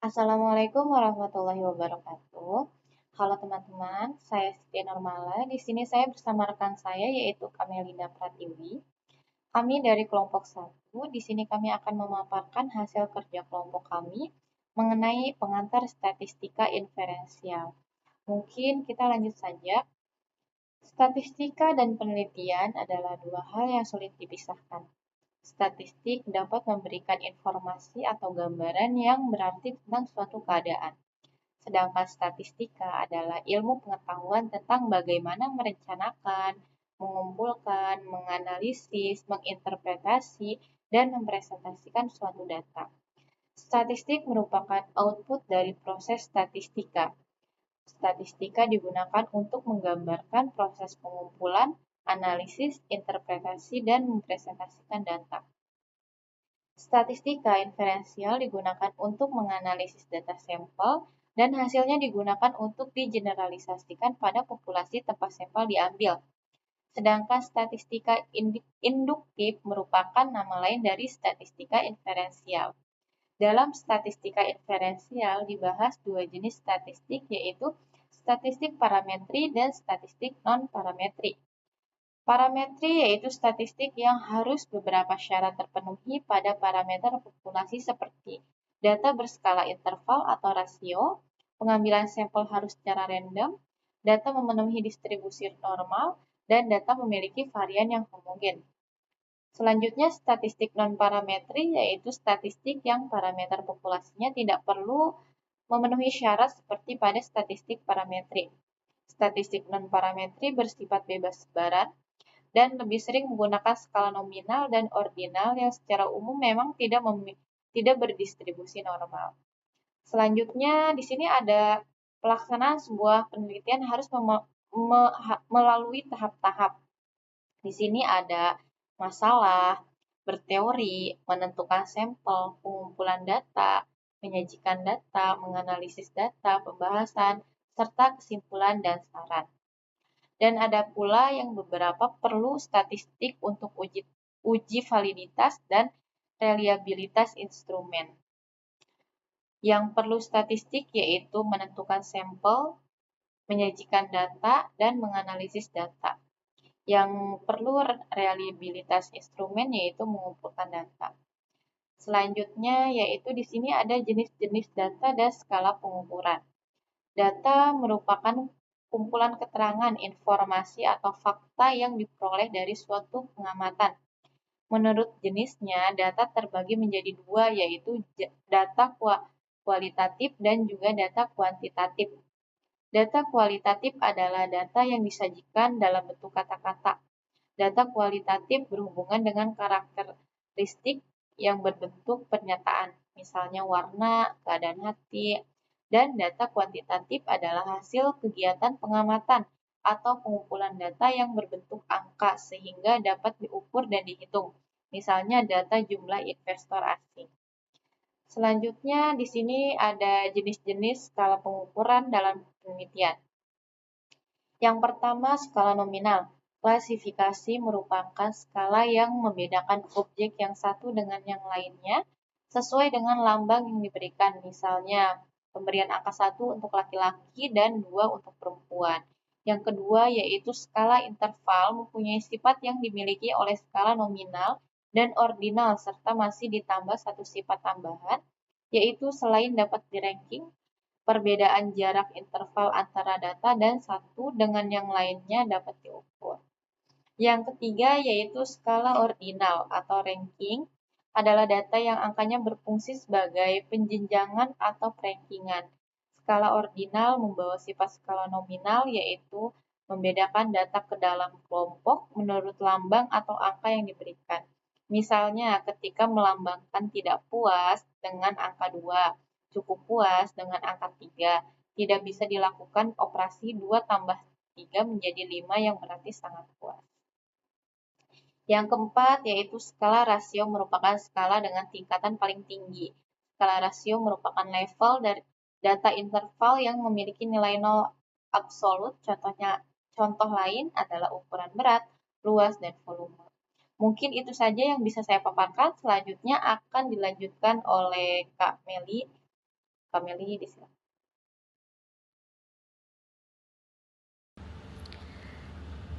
Assalamualaikum warahmatullahi wabarakatuh. Halo teman-teman, saya Siti Normala. Di sini saya bersama rekan saya yaitu Kamelina Pratiwi. Kami dari kelompok satu. Di sini kami akan memaparkan hasil kerja kelompok kami mengenai pengantar statistika inferensial. Mungkin kita lanjut saja. Statistika dan penelitian adalah dua hal yang sulit dipisahkan. Statistik dapat memberikan informasi atau gambaran yang berarti tentang suatu keadaan. Sedangkan statistika adalah ilmu pengetahuan tentang bagaimana merencanakan, mengumpulkan, menganalisis, menginterpretasi, dan mempresentasikan suatu data. Statistik merupakan output dari proses statistika. Statistika digunakan untuk menggambarkan proses pengumpulan, analisis, interpretasi, dan mempresentasikan data. Statistika inferensial digunakan untuk menganalisis data sampel dan hasilnya digunakan untuk digeneralisasikan pada populasi tempat sampel diambil. Sedangkan statistika induktif merupakan nama lain dari statistika inferensial. Dalam statistika inferensial dibahas dua jenis statistik yaitu statistik parametri dan statistik non-parametri. Parametri yaitu statistik yang harus beberapa syarat terpenuhi pada parameter populasi seperti data berskala interval atau rasio, pengambilan sampel harus secara random, data memenuhi distribusi normal, dan data memiliki varian yang homogen. Selanjutnya, statistik non-parametri yaitu statistik yang parameter populasinya tidak perlu memenuhi syarat seperti pada statistik parametri. Statistik non-parametri bersifat bebas sebaran, dan lebih sering menggunakan skala nominal dan ordinal yang secara umum memang tidak berdistribusi normal. Selanjutnya, di sini ada pelaksanaan sebuah penelitian harus melalui tahap-tahap. Di sini ada masalah, berteori, menentukan sampel, pengumpulan data, menyajikan data, menganalisis data, pembahasan, serta kesimpulan dan saran. Dan ada pula yang beberapa perlu statistik untuk uji validitas dan reliabilitas instrumen. Yang perlu statistik yaitu menentukan sampel, menyajikan data, dan menganalisis data. Yang perlu reliabilitas instrumen yaitu mengumpulkan data. Selanjutnya yaitu di sini ada jenis-jenis data dan skala pengukuran. Data merupakan kumpulan keterangan, informasi, atau fakta yang diperoleh dari suatu pengamatan. Menurut jenisnya, data terbagi menjadi dua, yaitu data kualitatif dan juga data kuantitatif. Data kualitatif adalah data yang disajikan dalam bentuk kata-kata. Data kualitatif berhubungan dengan karakteristik yang berbentuk pernyataan, misalnya warna, keadaan hati, dan data kuantitatif adalah hasil kegiatan pengamatan atau pengumpulan data yang berbentuk angka sehingga dapat diukur dan dihitung, misalnya data jumlah investor asing. Selanjutnya di sini ada jenis-jenis skala pengukuran dalam penelitian. Yang pertama, skala nominal. Klasifikasi merupakan skala yang membedakan objek yang satu dengan yang lainnya sesuai dengan lambang yang diberikan. Misalnya, pemberian angka 1 untuk laki-laki dan 2 untuk perempuan. Yang kedua yaitu skala interval mempunyai sifat yang dimiliki oleh skala nominal dan ordinal serta masih ditambah satu sifat tambahan, yaitu selain dapat di-ranking, perbedaan jarak interval antara data dan satu dengan yang lainnya dapat diukur. Yang ketiga yaitu skala ordinal atau ranking adalah data yang angkanya berfungsi sebagai penjenjangan atau rankingan. Skala ordinal membawa sifat skala nominal yaitu membedakan data ke dalam kelompok menurut lambang atau angka yang diberikan. Misalnya ketika melambangkan tidak puas dengan angka 2, cukup puas dengan angka 3, tidak bisa dilakukan operasi 2 tambah 3 menjadi 5 yang berarti sangat puas. Yang keempat yaitu skala rasio merupakan skala dengan tingkatan paling tinggi. Skala rasio merupakan level dari data interval yang memiliki nilai 0 absolut. Contoh lain adalah ukuran berat, luas, dan volume. Mungkin itu saja yang bisa saya paparkan. Selanjutnya akan dilanjutkan oleh Kak Meli. family disilakan.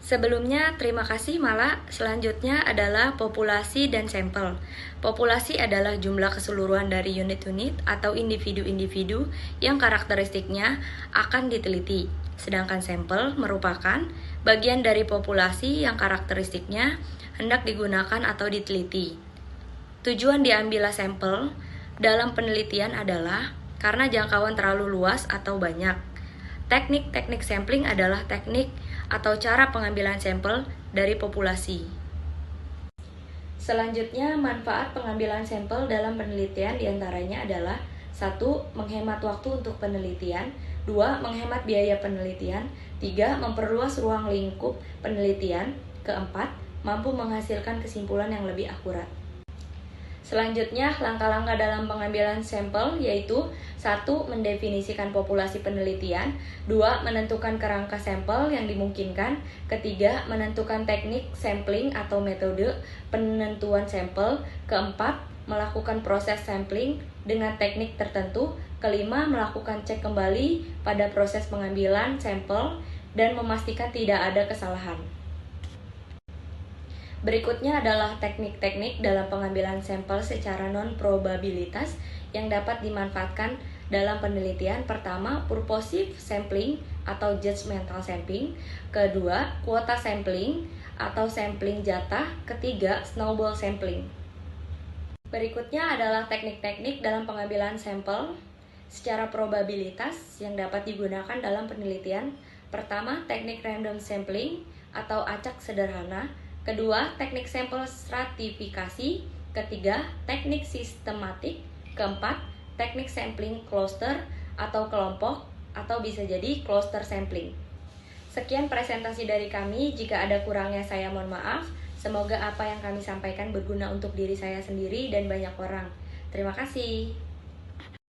Sebelumnya, terima kasih Mala. Selanjutnya adalah populasi dan sampel. Populasi adalah jumlah keseluruhan dari unit-unit atau individu-individu yang karakteristiknya akan diteliti. Sedangkan sampel merupakan bagian dari populasi yang karakteristiknya hendak digunakan atau diteliti. Tujuan diambilnya sampel dalam penelitian adalah karena jangkauan terlalu luas atau banyak. Teknik-teknik sampling adalah teknik atau cara pengambilan sampel dari populasi. Selanjutnya, manfaat pengambilan sampel dalam penelitian diantaranya adalah 1. Menghemat waktu untuk penelitian, 2. Menghemat biaya penelitian, 3. Memperluas ruang lingkup penelitian, keempat, mampu menghasilkan kesimpulan yang lebih akurat. Selanjutnya, langkah-langkah dalam pengambilan sampel yaitu 1. Mendefinisikan populasi penelitian, 2. Menentukan kerangka sampel yang dimungkinkan, ketiga, menentukan teknik sampling atau metode penentuan sampel, keempat, melakukan proses sampling dengan teknik tertentu, kelima, melakukan cek kembali pada proses pengambilan sampel dan memastikan tidak ada kesalahan. Berikutnya adalah teknik-teknik dalam pengambilan sampel secara non-probabilitas yang dapat dimanfaatkan dalam penelitian. Pertama, purposive sampling atau judgmental sampling. Kedua, kuota sampling atau sampling jatah. Ketiga, snowball sampling. Berikutnya adalah teknik-teknik dalam pengambilan sampel secara probabilitas yang dapat digunakan dalam penelitian. Pertama, teknik random sampling atau acak sederhana. Kedua, teknik sampel stratifikasi. Ketiga, teknik sistematik. Keempat, teknik sampling cluster atau kelompok atau bisa jadi cluster sampling. Sekian presentasi dari kami. Jika ada kurangnya saya mohon maaf. Semoga apa yang kami sampaikan berguna untuk diri saya sendiri dan banyak orang. Terima kasih.